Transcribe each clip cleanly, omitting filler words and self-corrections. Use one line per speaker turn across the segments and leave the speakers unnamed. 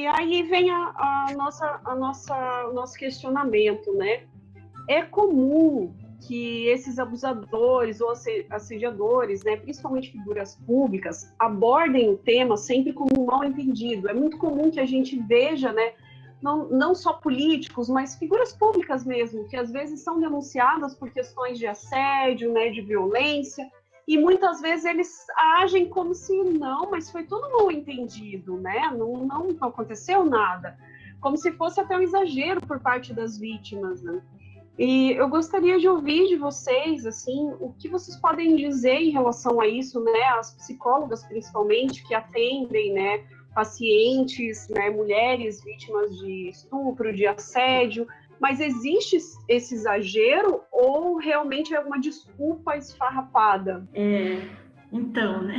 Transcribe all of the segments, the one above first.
aí vem o nosso questionamento, né? É comum que esses abusadores ou assediadores, né, principalmente figuras públicas, abordem o tema sempre como um mal-entendido. É muito comum que a gente veja, né, não só políticos, mas figuras públicas mesmo, que às vezes são denunciadas por questões de assédio, né, de violência, e muitas vezes eles agem como se não, mas foi tudo mal entendido, né? Não aconteceu nada, como se fosse até um exagero por parte das vítimas, né? E eu gostaria de ouvir de vocês, assim, o que vocês podem dizer em relação a isso, né? As psicólogas, principalmente, que atendem, né, pacientes, né, mulheres vítimas de estupro, de assédio. Mas existe esse exagero ou realmente é uma desculpa esfarrapada?
Então, né?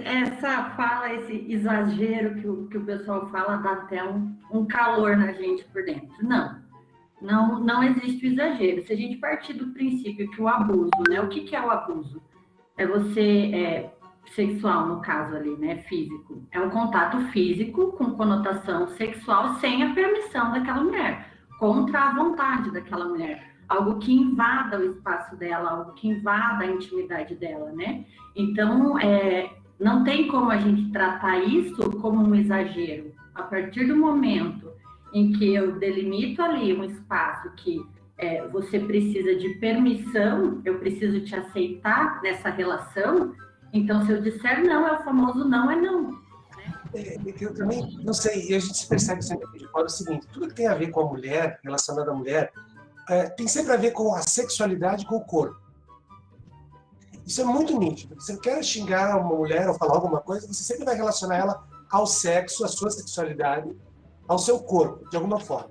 Essa fala, esse exagero que o pessoal fala, dá até um calor na gente por dentro. Não existe o exagero. Se a gente partir do princípio que o abuso, né? O que é o abuso? É você, sexual no caso ali, né? Físico. É um contato físico com conotação sexual sem a permissão daquela mulher, contra a vontade daquela mulher. Algo que invada o espaço dela, algo que invada a intimidade dela, né? Então, não tem como a gente tratar isso como um exagero. A partir do momento em que eu delimito ali um espaço que você precisa de permissão, eu preciso te aceitar nessa relação, então se eu disser não, é o famoso não é não.
Eu também, não sei, e a gente se percebe sempre de fora o seguinte, tudo que tem a ver com a mulher, relacionado à mulher, tem sempre a ver com a sexualidade, com o corpo. Isso é muito nítido. Você quer xingar uma mulher ou falar alguma coisa, você sempre vai relacionar ela ao sexo, à sua sexualidade, ao seu corpo, de alguma forma.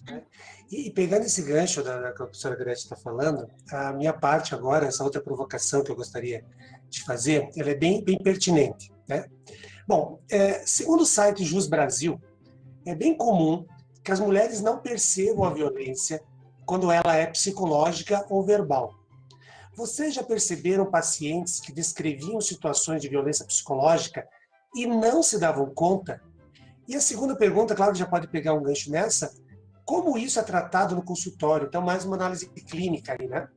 Né? E pegando esse gancho que a professora Gretchen está falando, a minha parte agora, essa outra provocação que eu gostaria de fazer, ela é bem pertinente. Né? Bom, segundo o site Jus Brasil, é bem comum que as mulheres não percebam a violência quando ela é psicológica ou verbal. Vocês já perceberam pacientes que descreviam situações de violência psicológica e não se davam conta? E a segunda pergunta, claro que já pode pegar um gancho nessa, como isso é tratado no consultório? Então, mais uma análise clínica aí, né?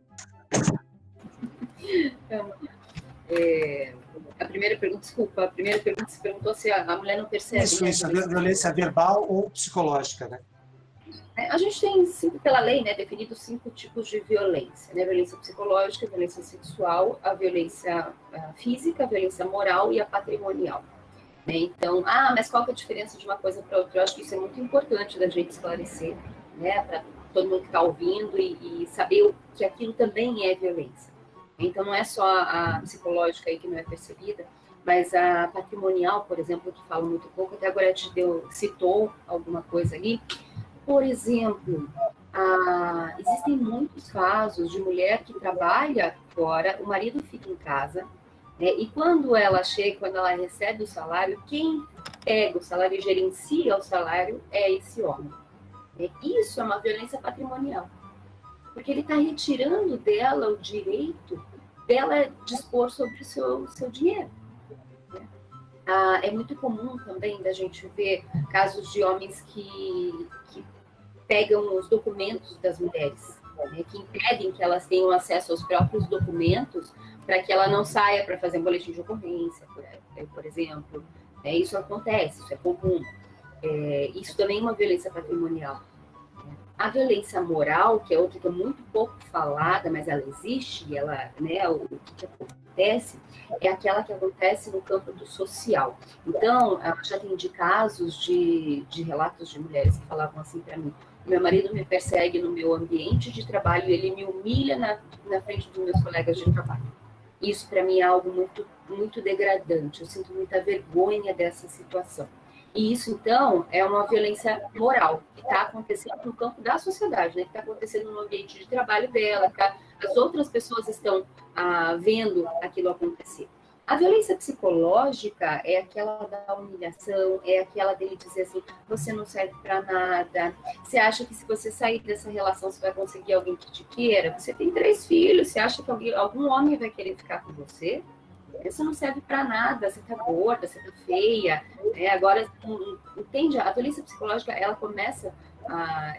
A primeira pergunta se perguntou se a mulher não percebe.
Isso, a violência verbal ou psicológica, né?
A gente tem, pela lei, né, definido 5 tipos de violência, né? Violência psicológica, a violência sexual, a violência física, a violência moral e a patrimonial. Né? Então, mas qual que é a diferença de uma coisa para outra? Eu acho que isso é muito importante da gente esclarecer, né, para todo mundo que está ouvindo e saber que aquilo também é violência. Então, não é só a psicológica aí que não é percebida, mas a patrimonial, por exemplo, que falo muito pouco, até agora a gente citou alguma coisa ali. Por exemplo, existem muitos casos de mulher que trabalha fora, o marido fica em casa, né, e quando ela chega, quando ela recebe o salário, quem pega o salário e gerencia o salário é esse homem. Isso é uma violência patrimonial, porque ele está retirando dela o direito dela dispor sobre o seu dinheiro. É muito comum também da gente ver casos de homens que pegam os documentos das mulheres, né, que impedem que elas tenham acesso aos próprios documentos para que ela não saia para fazer um boletim de ocorrência, por exemplo. Isso acontece, isso é comum. Isso também é uma violência patrimonial. A violência moral, que é outra que é muito pouco falada, mas ela existe, e ela, né, o que acontece, é aquela que acontece no campo do social. Então, já tem casos de relatos de mulheres que falavam assim para mim: meu marido me persegue no meu ambiente de trabalho, ele me humilha na frente dos meus colegas de trabalho. Isso, para mim, é algo muito, muito degradante. Eu sinto muita vergonha dessa situação. E isso, então, é uma violência moral que está acontecendo no campo da sociedade, né? Que está acontecendo no ambiente de trabalho dela, as outras pessoas estão vendo aquilo acontecer. A violência psicológica é aquela da humilhação, é aquela dele dizer assim: você não serve para nada, você acha que se você sair dessa relação você vai conseguir alguém que te queira? Você tem 3 filhos, você acha que algum homem vai querer ficar com você? Você não serve para nada, você tá gorda, você tá feia. Agora, entende? A violência psicológica, ela começa,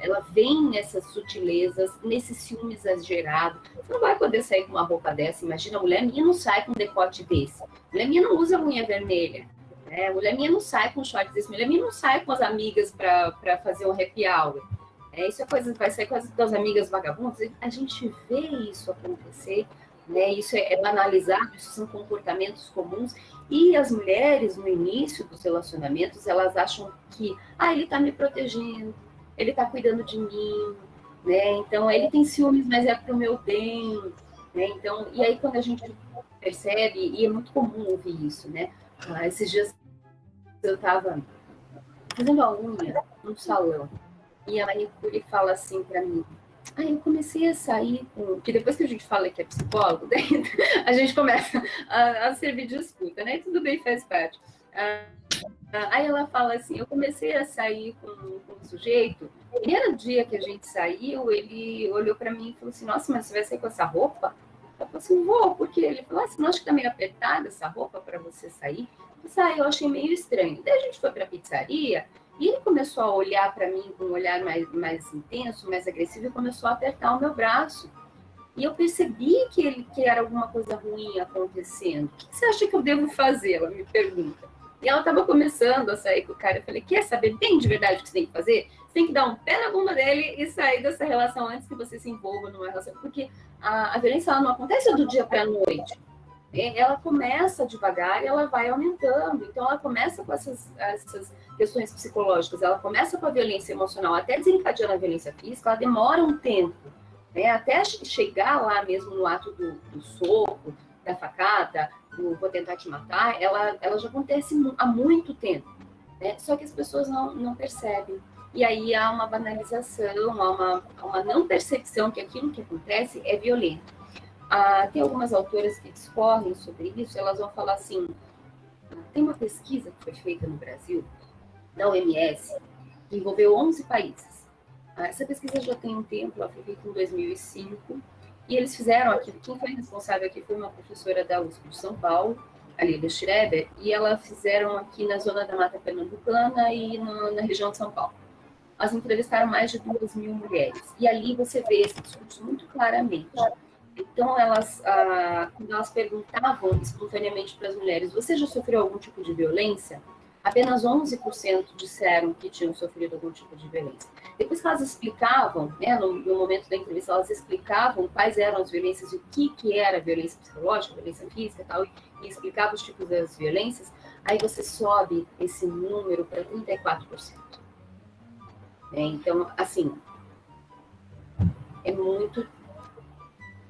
ela vem nessas sutilezas, nesses ciúmes exagerados. Você não vai poder sair com uma roupa dessa. Imagina, a mulher minha não sai com um decote desse. A mulher minha não usa unha vermelha. A mulher minha não sai com shorts desse. A mulher minha não sai com as amigas para fazer um happy hour. Isso é coisa, vai sair com as amigas vagabundas. A gente vê isso acontecer. Isso é banalizado, isso são comportamentos comuns, e as mulheres, no início dos relacionamentos, elas acham que, ele está me protegendo, ele está cuidando de mim, então ele tem ciúmes, mas é para o meu bem, então, e aí quando a gente percebe, e é muito comum ouvir isso, esses dias eu estava fazendo a unha no salão, e a manicure fala assim para mim, eu comecei a sair com... Porque depois que a gente fala que é psicólogo, daí a gente começa a servir de escuta, Tudo bem, faz parte. Aí ela fala assim, eu comecei a sair com um sujeito, no primeiro dia que a gente saiu, ele olhou para mim e falou assim, nossa, mas você vai sair com essa roupa? Eu falei assim, vou, porque ele falou, você não acha que tá meio apertada essa roupa para você sair? Eu falei, eu achei meio estranho. Daí a gente foi para a pizzaria, e ele começou a olhar para mim com um olhar mais intenso, mais agressivo, e começou a apertar o meu braço. E eu percebi que era alguma coisa ruim acontecendo. O que você acha que eu devo fazer? Ela me pergunta. E ela estava começando a sair com o cara. Eu falei, quer saber bem de verdade o que você tem que fazer? Você tem que dar um pé na bunda dele e sair dessa relação antes que você se envolva numa relação. Porque a violência ela não acontece do dia para a noite. Ela começa devagar e ela vai aumentando. Então, ela começa com essas questões psicológicas, ela começa com a violência emocional, até desencadear a violência física, ela demora um tempo, até chegar lá mesmo no ato do soco, da facada, do vou tentar te matar, ela já acontece há muito tempo, Só que as pessoas não percebem. E aí há uma banalização, há uma não percepção que aquilo que acontece é violento. Tem algumas autoras que discorrem sobre isso, elas vão falar assim, tem uma pesquisa que foi feita no Brasil, da OMS, que envolveu 11 países. Essa pesquisa já tem um tempo, ela foi feita em 2005, e eles fizeram aqui, quem foi responsável aqui foi uma professora da USP de São Paulo, a Lívia Schreber, e ela fizeram aqui na zona da Mata Pernambucana e na região de São Paulo. Elas entrevistaram mais de 2.000 mulheres, e ali você vê esse discurso muito claramente. Então, quando elas perguntavam espontaneamente para as mulheres, você já sofreu algum tipo de violência? Apenas 11% disseram que tinham sofrido algum tipo de violência. Depois que elas explicavam, no momento da entrevista, elas explicavam quais eram as violências e o que era violência psicológica, violência física e tal, e explicavam os tipos das violências, aí você sobe esse número para 34%. Então, assim, é muito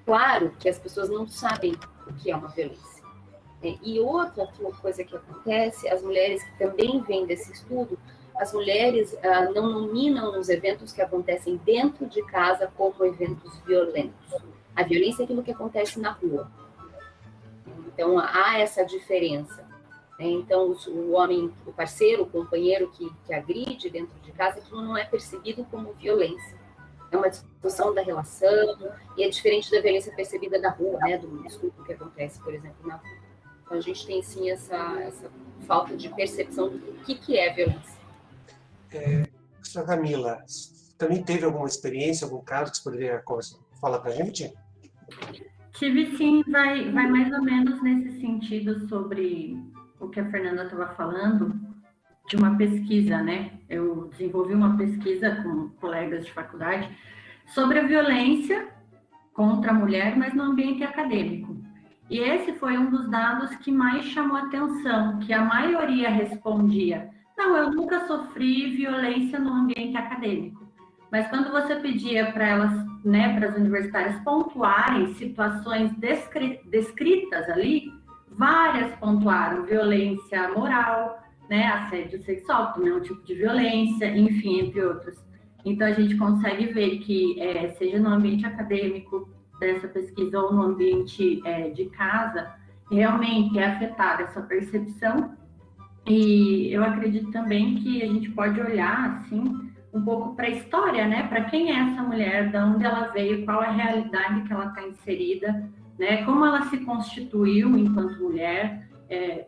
claro que as pessoas não sabem o que é uma violência. E outra coisa que acontece, as mulheres que também vêm desse estudo, as mulheres não nominam os eventos que acontecem dentro de casa como eventos violentos. A violência é aquilo que acontece na rua. Então, há essa diferença. Então, o homem, o parceiro, o companheiro que agride dentro de casa, aquilo não é percebido como violência. É uma discussão da relação, e é diferente da violência percebida da rua, do estupro que acontece, por exemplo, na rua. Então, a gente tem, sim, essa falta de percepção do que é violência.
Sra. Camila, também teve alguma experiência, algum caso que você poderia falar para a gente?
Tive, sim, vai mais ou menos nesse sentido sobre o que a Fernanda estava falando, de uma pesquisa, Eu desenvolvi uma pesquisa com colegas de faculdade sobre a violência contra a mulher, mas no ambiente acadêmico. E esse foi um dos dados que mais chamou a atenção, que a maioria respondia, não, eu nunca sofri violência no ambiente acadêmico. Mas quando você pedia para elas, para as universitárias pontuarem situações descritas ali, várias pontuaram violência moral, assédio sexual, que também é um tipo de violência, enfim, entre outros. Então, a gente consegue ver que, seja no ambiente acadêmico dessa pesquisa ou no ambiente de casa, realmente é afetada essa percepção. E eu acredito também que a gente pode olhar, assim, um pouco para a história, para quem é essa mulher, de onde ela veio, qual é a realidade que ela está inserida, né? Como ela se constituiu enquanto mulher,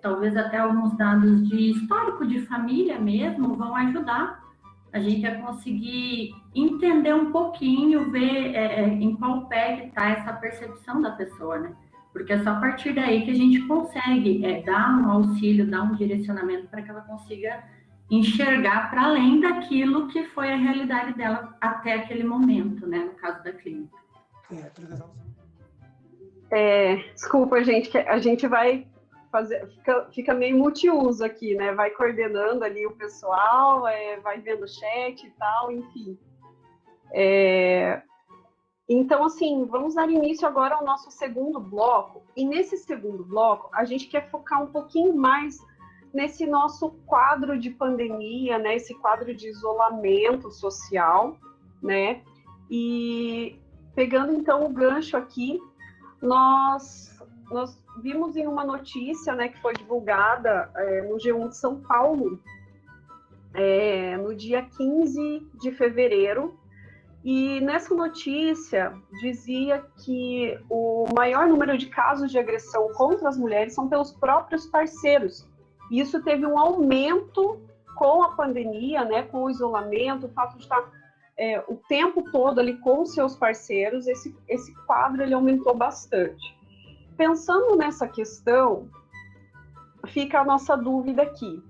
talvez até alguns dados de histórico de família mesmo vão ajudar a gente a conseguir entender um pouquinho, ver em qual pé que está essa percepção da pessoa, né? Porque é só a partir daí que a gente consegue dar um auxílio, dar um direcionamento para que ela consiga enxergar para além daquilo que foi a realidade dela até aquele momento, né? No caso da clínica.
Desculpa, gente, que a gente vai fazer, fica meio multiuso aqui, né? Vai coordenando ali o pessoal, vai vendo o chat e tal, enfim. Então, assim, vamos dar início agora ao nosso segundo bloco. E nesse segundo bloco, a gente quer focar um pouquinho mais nesse nosso quadro de pandemia, né? Esse quadro de isolamento social, né? E pegando, então, o gancho aqui, nós vimos em uma notícia, né, que foi divulgada no G1 de São Paulo, no dia 15 de fevereiro, e nessa notícia dizia que o maior número de casos de agressão contra as mulheres são pelos próprios parceiros. E isso teve um aumento com a pandemia, né, com o isolamento, o fato de estar o tempo todo ali com os seus parceiros, esse quadro ele aumentou bastante. Pensando nessa questão, fica a nossa dúvida aqui.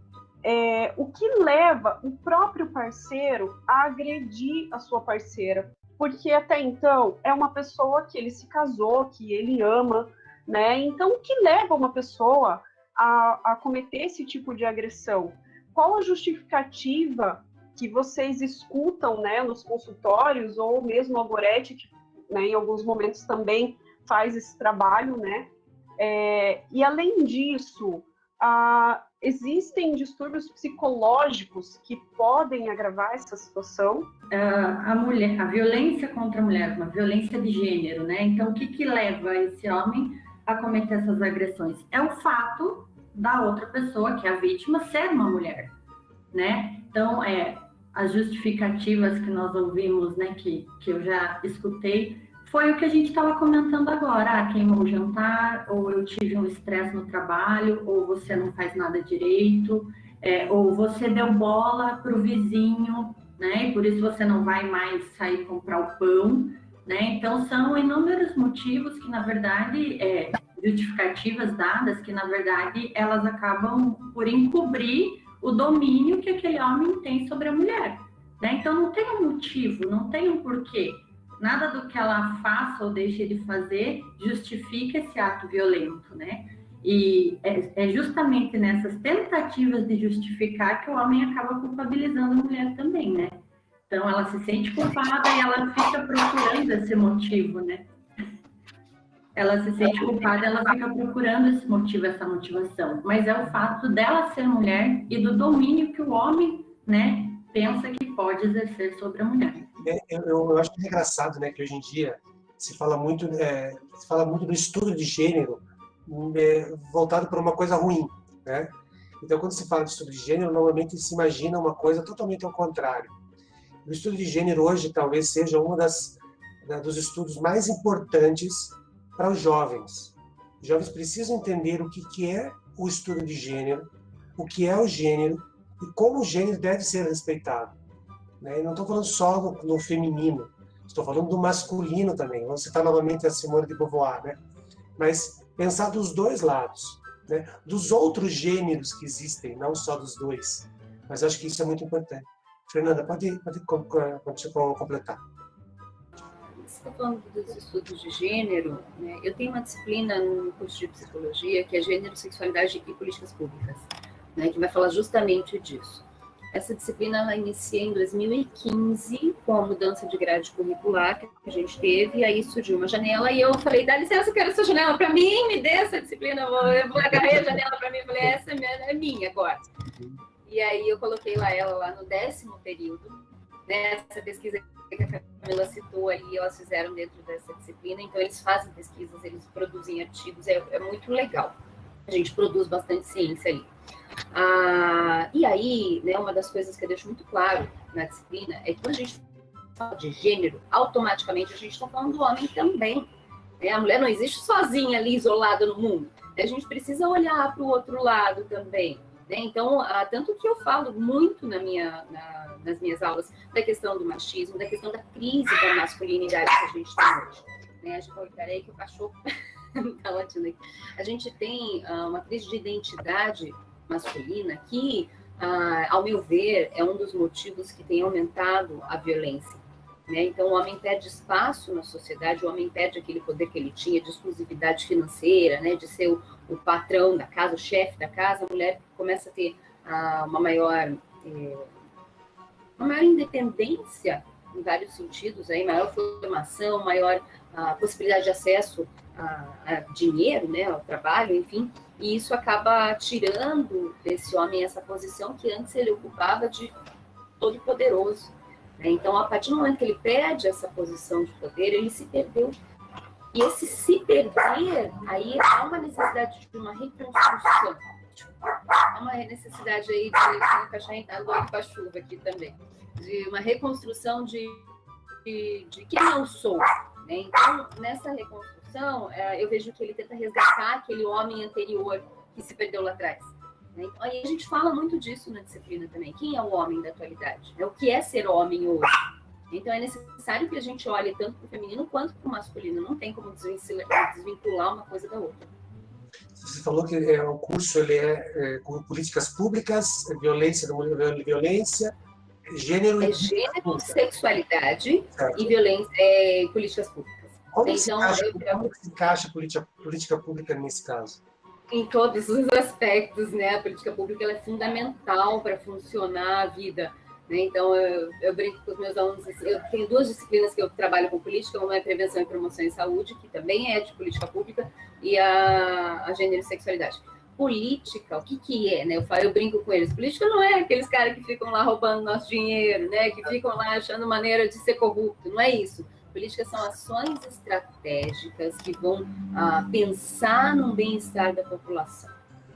O que leva o próprio parceiro a agredir a sua parceira? Porque até então é uma pessoa que ele se casou, que ele ama, né? Então, o que leva uma pessoa a cometer esse tipo de agressão? Qual a justificativa que vocês escutam, né, nos consultórios, ou mesmo a Goretti, que, né, em alguns momentos também faz esse trabalho, né? E além disso, existem distúrbios psicológicos que podem agravar essa situação?
A violência contra a mulher, uma violência de gênero, né? Então, o que leva esse homem a cometer essas agressões? É o fato da outra pessoa, que é a vítima, ser uma mulher, né? Então, as justificativas que nós ouvimos, né, que eu já escutei, foi o que a gente estava comentando agora. Queimou o jantar, ou eu tive um estresse no trabalho, ou você não faz nada direito, ou você deu bola para o vizinho, né? E por isso você não vai mais sair comprar o pão, né? Então, são inúmeros motivos que, na verdade, justificativas dadas, que, na verdade, elas acabam por encobrir o domínio que aquele homem tem sobre a mulher, né? Então, não tem um motivo, não tem um porquê. Nada do que ela faça ou deixe de fazer justifica esse ato violento, né? E é justamente nessas tentativas de justificar que o homem acaba culpabilizando a mulher também, né? Então, ela se sente culpada e ela fica procurando esse motivo, né? Ela se sente culpada, ela fica procurando esse motivo, essa motivação. Mas é o fato dela ser mulher e do domínio que o homem, né, pensa que pode exercer sobre a mulher.
Eu acho que é engraçado, né, que hoje em dia se fala muito do estudo de gênero voltado para uma coisa ruim, né? Então, quando se fala de estudo de gênero, normalmente se imagina uma coisa totalmente ao contrário. O estudo de gênero hoje talvez seja um dos estudos mais importantes para os jovens. Os jovens precisam entender o que é o estudo de gênero, o que é o gênero e como o gênero deve ser respeitado. Né? Não estou falando só no feminino, estou falando do masculino também. Vamos citar novamente a Simone de Beauvoir, né? Mas pensar dos dois lados, né? Dos outros gêneros que existem, não só dos dois. Mas acho que isso é muito importante. Fernanda, pode completar.
Você está falando dos estudos de gênero, né? Eu tenho uma disciplina no curso de psicologia que é Gênero, Sexualidade e Políticas Públicas, né? Que vai falar justamente disso. Essa disciplina ela inicia em 2015 com a mudança de grade curricular que a gente teve, e aí surgiu uma janela e eu falei, dá licença, eu quero essa janela para mim, me dê essa disciplina, eu vou agarrar a janela para mim, eu falei, essa é minha agora. E aí eu coloquei ela lá no 10º período, né? Essa pesquisa que a Camila citou ali, elas fizeram dentro dessa disciplina, então eles fazem pesquisas, eles produzem artigos, é muito legal. A gente produz bastante ciência ali. E aí, né, uma das coisas que eu deixo muito claro na disciplina é que quando a gente fala de gênero, automaticamente a gente está falando do homem também. né? A mulher não existe sozinha ali, isolada no mundo. A gente precisa olhar para o outro lado também, né? Então, tanto que eu falo muito nas minhas aulas da questão do machismo, da questão da crise da masculinidade que a gente tem hoje. Né? Peraí que o cachorro está latindo aqui. A gente tem uma crise de identidade masculina que, ao meu ver, é um dos motivos que tem aumentado a violência. Né? Então, o homem perde espaço na sociedade, o homem perde aquele poder que ele tinha de exclusividade financeira, né? De ser o patrão da casa, o chefe da casa. A mulher começa a ter uma maior independência em vários sentidos, aí, maior formação, maior possibilidade de acesso a dinheiro, né? Ao trabalho, enfim. E isso acaba tirando desse homem essa posição que antes ele ocupava de todo poderoso. Então, a partir do momento que ele perde essa posição de poder, ele se perdeu. E esse se perder, aí há uma necessidade de uma reconstrução. Há uma necessidade aí de... O cachorro tá doido com a chuva aqui também. De uma reconstrução de quem eu sou. Né? Então, nessa reconstrução, eu vejo que ele tenta resgatar aquele homem anterior que se perdeu lá atrás. Né? Então, aí a gente fala muito disso na disciplina também. Quem é o homem da atualidade? O que é ser homem hoje? Então, é necessário que a gente olhe tanto para o feminino quanto para o masculino. Não tem como desvincular uma coisa da outra.
Você falou que o curso ele com políticas públicas, violência, gênero...
Gênero, sexualidade, certo. E violência, políticas públicas.
Como se encaixa a política pública nesse caso?
Em todos os aspectos, né? A política pública ela é fundamental para funcionar a vida. Né? Então, eu brinco com os meus alunos, eu tenho 2 disciplinas que eu trabalho com política, uma é prevenção e promoção em saúde, que também é de política pública, e a gênero e sexualidade. Política, o que é, né? Eu brinco com eles, política não é aqueles caras que ficam lá roubando nosso dinheiro, né? Que ficam lá achando maneira de ser corrupto, não é isso. Políticas são ações estratégicas que vão pensar no bem-estar da população.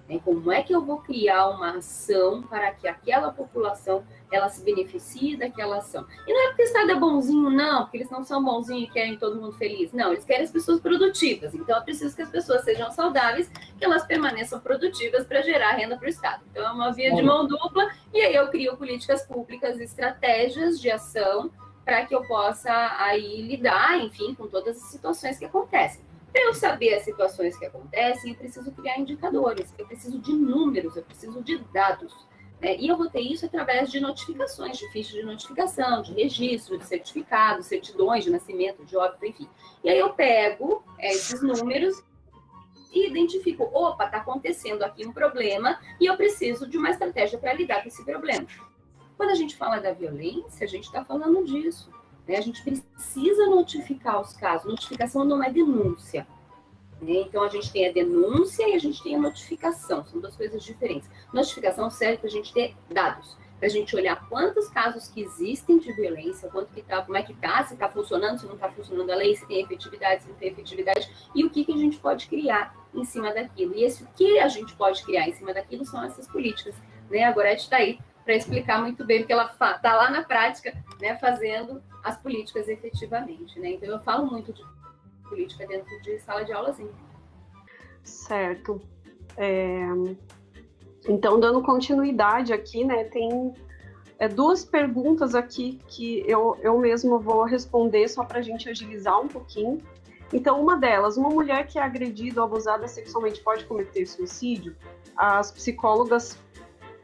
Né? Como é que eu vou criar uma ação para que aquela população ela se beneficie daquela ação? E não é porque o Estado é bonzinho, não, porque eles não são bonzinhos e querem todo mundo feliz. Não, eles querem as pessoas produtivas. Então, é preciso que as pessoas sejam saudáveis, que elas permaneçam produtivas para gerar renda para o Estado. Então, é uma via de mão dupla. E aí eu crio políticas públicas, estratégias de ação para que eu possa aí lidar, enfim, com todas as situações que acontecem. Para eu saber as situações que acontecem, eu preciso criar indicadores, eu preciso de números, eu preciso de dados. Né? E eu vou ter isso através de notificações, de fichas de notificação, de registro, de certificados, certidões de nascimento, de óbito, enfim. E aí eu pego esses números e identifico, opa, está acontecendo aqui um problema e eu preciso de uma estratégia para lidar com esse problema. Quando a gente fala da violência, a gente está falando disso. Né? A gente precisa notificar os casos. Notificação não é denúncia. Né? Então, a gente tem a denúncia e a gente tem a notificação. São 2 coisas diferentes. Notificação serve para a gente ter dados. Para a gente olhar quantos casos que existem de violência, quanto que tá, como é que está, se está funcionando, se não está funcionando a lei, se tem efetividade, se não tem efetividade, e o que a gente pode criar em cima daquilo. E o que a gente pode criar em cima daquilo são essas políticas. Né? A Gorete está aí para explicar muito bem, porque ela está lá na prática, né, fazendo as políticas efetivamente. Né? Então, eu falo muito de política dentro de sala de aula, sim.
Certo. Então, dando continuidade aqui, né, tem 2 perguntas aqui que eu mesma vou responder só para a gente agilizar um pouquinho. Então, uma delas, uma mulher que é agredida ou abusada sexualmente pode cometer suicídio? As psicólogas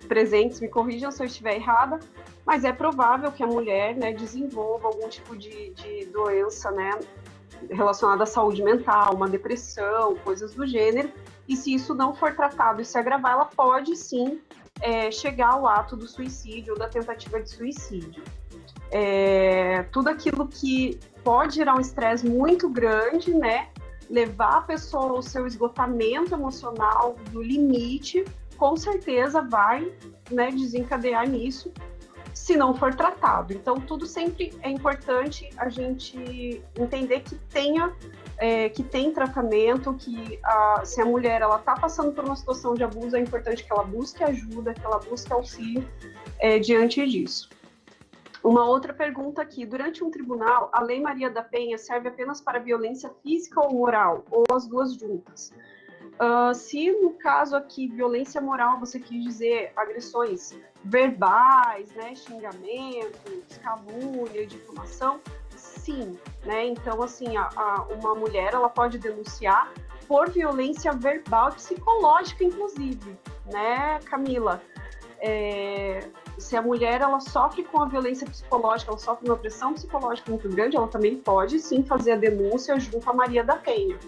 presentes me corrijam se eu estiver errada, mas é provável que a mulher, né, desenvolva algum tipo de doença, né, relacionada à saúde mental, uma depressão, coisas do gênero, e se isso não for tratado e se agravar, ela pode sim chegar ao ato do suicídio ou da tentativa de suicídio. Tudo aquilo que pode gerar um estresse muito grande, né, levar a pessoa ao seu esgotamento emocional, do limite, com certeza vai, né, desencadear nisso, se não for tratado. Então, tudo sempre é importante a gente entender que tem tratamento, que se a mulher está passando por uma situação de abuso, é importante que ela busque ajuda, que ela busque auxílio diante disso. Uma outra pergunta aqui. Durante um tribunal, a Lei Maria da Penha serve apenas para violência física ou moral? Ou as duas juntas? Se no caso aqui, violência moral, você quis dizer agressões verbais, né, xingamentos, calúnia, difamação, sim, né? Então, assim, uma mulher, ela pode denunciar por violência verbal e psicológica, inclusive, né, Camila? Se a mulher, ela sofre com a violência psicológica, ela sofre uma pressão psicológica muito grande, ela também pode, sim, fazer a denúncia junto à Maria da Penha.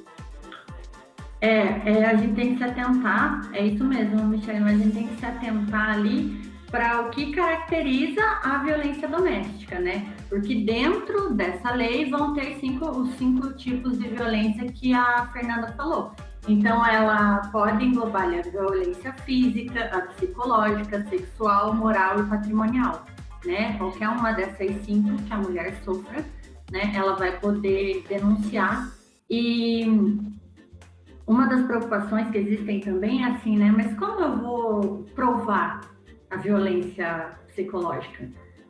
A gente tem que se atentar, é isso mesmo, Michele, mas a gente tem que se atentar ali para o que caracteriza a violência doméstica, né? Porque dentro dessa lei vão ter os cinco tipos de violência que a Fernanda falou. Então, ela pode englobar a violência física, a psicológica, sexual, moral e patrimonial, né? Qualquer uma dessas 5 que a mulher sofra, né? Ela vai poder denunciar. E uma das preocupações que existem também é assim, né? Mas como eu vou provar a violência psicológica?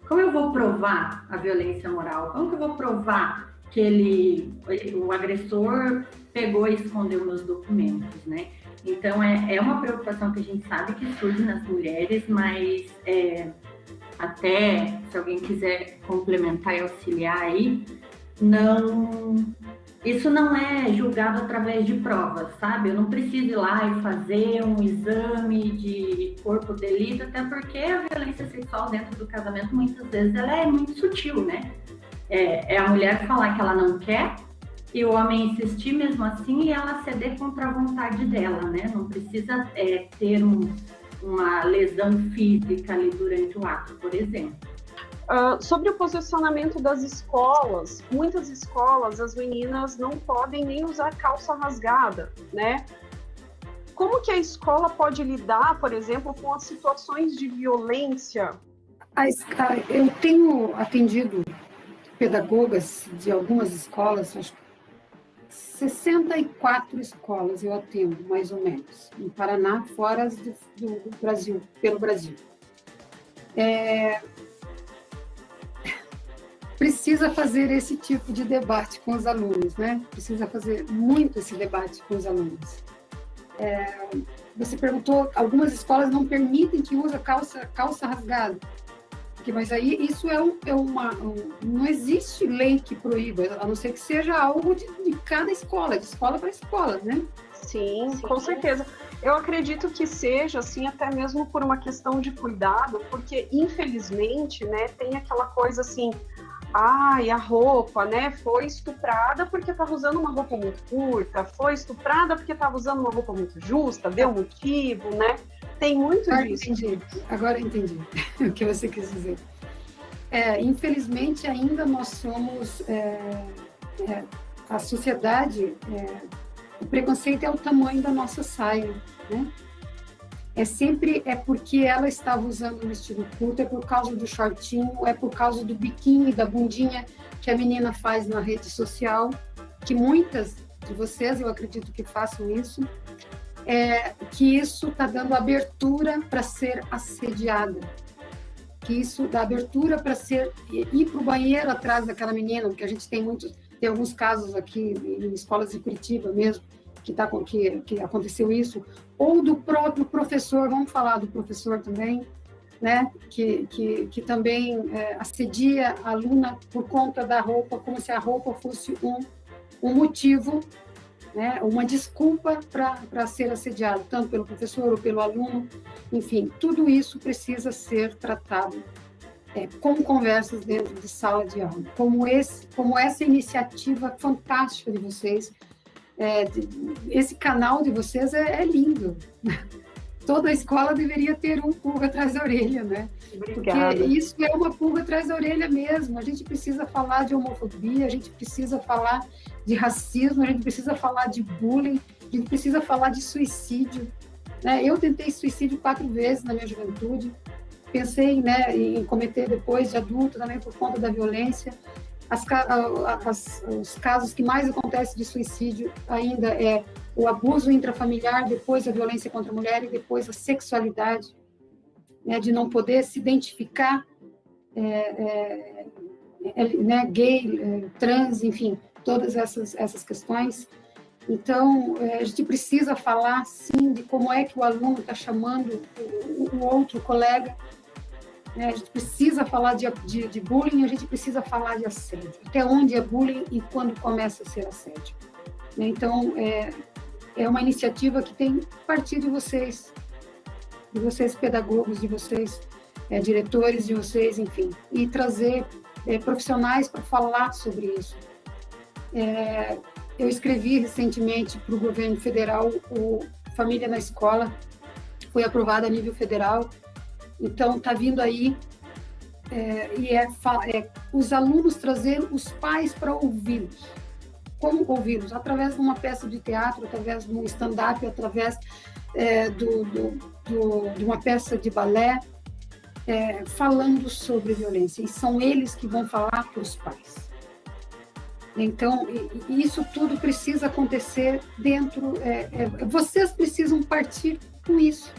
Como eu vou provar a violência moral? Como que eu vou provar que o agressor pegou e escondeu meus documentos, né? Então, é uma preocupação que a gente sabe que surge nas mulheres, mas até, se alguém quiser complementar e auxiliar aí, isso não é julgado através de provas, sabe? Eu não preciso ir lá e fazer um exame de corpo de delito, até porque a violência sexual dentro do casamento, muitas vezes, ela é muito sutil, né? É a mulher falar que ela não quer e o homem insistir mesmo assim e ela ceder contra a vontade dela, né? Não precisa ter uma lesão física ali durante o ato, por exemplo.
Sobre o posicionamento das escolas, muitas escolas, as meninas não podem nem usar calça rasgada, né? Como que a escola pode lidar, por exemplo, com as situações de violência?
Eu tenho atendido pedagogas de algumas escolas, acho que 64 escolas eu atendo, mais ou menos, no Paraná, fora do Brasil, pelo Brasil. Precisa fazer esse tipo de debate com os alunos, né? Precisa fazer muito esse debate com os alunos. Você perguntou, algumas escolas não permitem que use calça rasgada. Mas aí isso não existe lei que proíba, a não ser que seja algo de cada escola, de escola para escola, né?
Sim, com certeza. Eu acredito que seja, assim, até mesmo por uma questão de cuidado, porque, infelizmente, né, tem aquela coisa assim, a roupa, né, foi estuprada porque estava usando uma roupa muito curta, foi estuprada porque estava usando uma roupa muito justa, deu motivo, né? Tem muito disso.
Agora entendi o que você quis dizer. Infelizmente, ainda nós somos... a sociedade... o preconceito é o tamanho da nossa saia, né? É porque ela estava usando um vestido curto, é por causa do shortinho, é por causa do biquíni, da bundinha que a menina faz na rede social, que muitas de vocês, eu acredito que façam isso, que isso está dando abertura para ser assediada, que isso dá abertura para ir para o banheiro atrás daquela menina, porque a gente tem alguns casos aqui em escolas de Curitiba mesmo, que aconteceu isso, ou do próprio professor, vamos falar do professor também, né, que também assedia a aluna por conta da roupa, como se a roupa fosse um motivo, né, uma desculpa para ser assediado, tanto pelo professor ou pelo aluno, enfim, tudo isso precisa ser tratado com conversas dentro de sala de aula, como essa iniciativa fantástica de vocês, esse canal de vocês é lindo. Toda a escola deveria ter um pulga atrás da orelha, né?
Obrigada.
Porque isso é uma pulga atrás da orelha mesmo. A gente precisa falar de homofobia, a gente precisa falar de racismo, a gente precisa falar de bullying, a gente precisa falar de suicídio, né? Eu tentei suicídio 4 vezes na minha juventude, pensei, né, em cometer depois de adulto também por conta da violência. Os casos que mais acontecem de suicídio ainda é o abuso intrafamiliar, depois a violência contra a mulher e depois a sexualidade, né, de não poder se identificar né, gay, trans, enfim, todas essas questões. Então, a gente precisa falar, sim, de como é que o aluno está chamando o outro colega. A gente precisa falar de bullying, a gente precisa falar de assédio. Até onde é bullying e quando começa a ser assédio. Então, é uma iniciativa que tem que partir de vocês pedagogos, de vocês diretores, de vocês, enfim, e trazer profissionais para falar sobre isso. Eu escrevi recentemente para o governo federal o Família na Escola, foi aprovado a nível federal, então está vindo aí, os alunos trazer os pais para ouvi-los. Como ouvi-los? Através de uma peça de teatro, através de um stand-up, através de uma peça de balé, falando sobre violência, e são eles que vão falar para os pais. Então, isso tudo precisa acontecer dentro, vocês precisam partir com isso.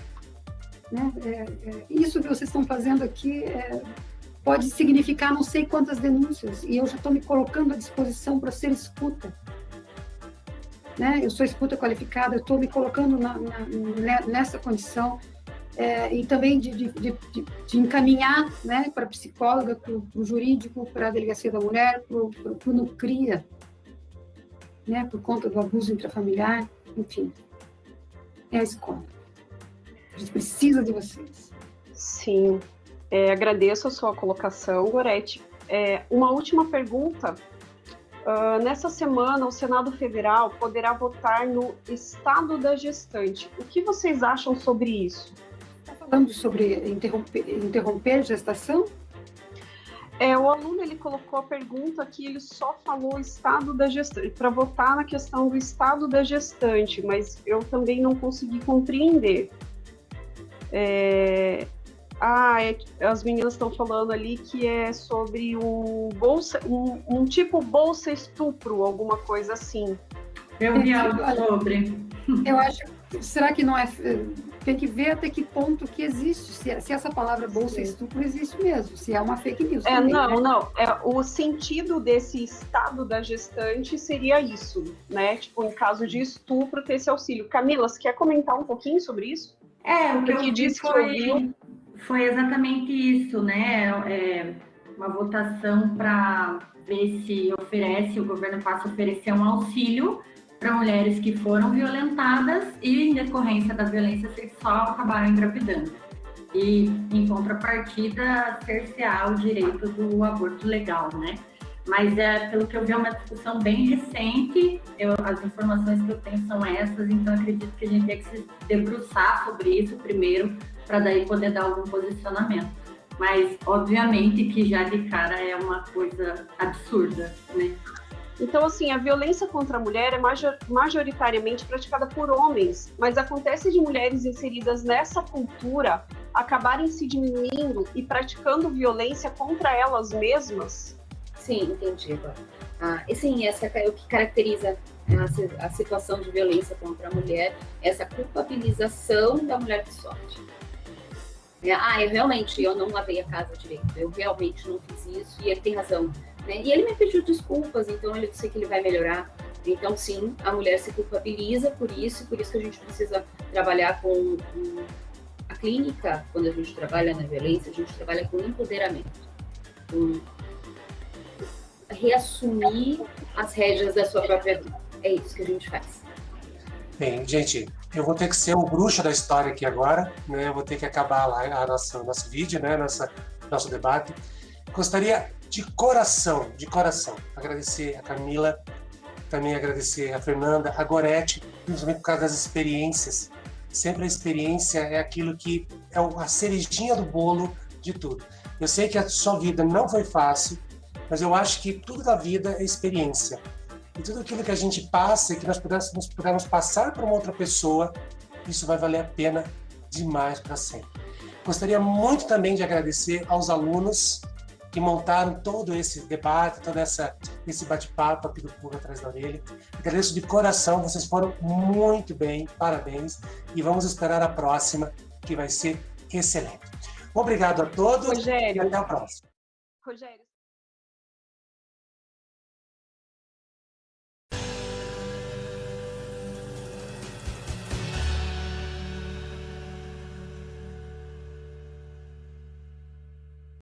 Né? Isso que vocês estão fazendo aqui pode significar não sei quantas denúncias, e eu já estou me colocando à disposição para ser escuta. Né? Eu sou escuta qualificada, eu estou me colocando nessa condição, e também de encaminhar, né, para a psicóloga, para o jurídico, para a delegacia da mulher, para o NUCRIA, né, por conta do abuso intrafamiliar, enfim, é a escola. A gente precisa de vocês.
Sim, agradeço a sua colocação, Gorete. Uma última pergunta. Nessa semana, o Senado Federal poderá votar no Estado da Gestante. O que vocês acham sobre isso?
Falando sobre interromper a gestação?
O aluno ele colocou a pergunta que ele só falou Estado da Gestante, para votar na questão do Estado da Gestante, mas eu também não consegui compreender. As meninas estão falando ali que é sobre um tipo bolsa estupro, alguma coisa assim.
Eu vi algo sobre.
Eu acho, será que não é... Tem que ver até que ponto que existe, se essa palavra bolsa estupro existe mesmo, se é uma fake news. Também,
não. O sentido desse estado da gestante seria isso, né? Tipo, em caso de estupro, ter esse auxílio. Camila, você quer comentar um pouquinho sobre isso?
O que eu disse foi exatamente isso, né? Uma votação para ver se o governo passa a oferecer um auxílio para mulheres que foram violentadas e, em decorrência da violência sexual, acabaram engravidando. E, em contrapartida, cercear o direito do aborto legal, né? Mas, pelo que eu vi, é uma discussão bem recente, as informações que eu tenho são essas, então acredito que a gente tem que se debruçar sobre isso primeiro, para daí poder dar algum posicionamento. Mas, obviamente, que já de cara é uma coisa absurda, né?
Então, assim, a violência contra a mulher é majoritariamente praticada por homens, mas acontece de mulheres inseridas nessa cultura acabarem se diminuindo e praticando violência contra elas mesmas?
Sim, entendi agora. Sim, essa é o que caracteriza a situação de violência contra a mulher, essa culpabilização da mulher que sofre. Realmente, eu não lavei a casa direito, eu realmente não fiz isso, e ele tem razão. Né? E ele me pediu desculpas, então eu sei que ele vai melhorar. Então, sim, a mulher se culpabiliza por isso que a gente precisa trabalhar com a clínica. Quando a gente trabalha na violência, a gente trabalha com empoderamento, com reassumir as rédeas da sua própria vida. É isso que a gente faz.
Bem, gente, eu vou ter que ser o bruxo da história aqui agora, né? Eu vou ter que acabar lá nosso vídeo, né? Nosso debate. Gostaria de coração, agradecer a Camila, também agradecer a Fernanda, a Gorete, principalmente por causa das experiências. Sempre a experiência é aquilo que é a cerejinha do bolo de tudo. Eu sei que a sua vida não foi fácil, mas eu acho que tudo da vida é experiência. E tudo aquilo que a gente passa e que nós pudermos passar para uma outra pessoa, isso vai valer a pena demais para sempre. Gostaria muito também de agradecer aos alunos que montaram todo esse debate, todo esse bate-papo aqui do Pulga Atrás da Orelha. Agradeço de coração, vocês foram muito bem, parabéns, e vamos esperar a próxima, que vai ser excelente. Obrigado a todos,
Rogério,
e até a próxima.
Rogério,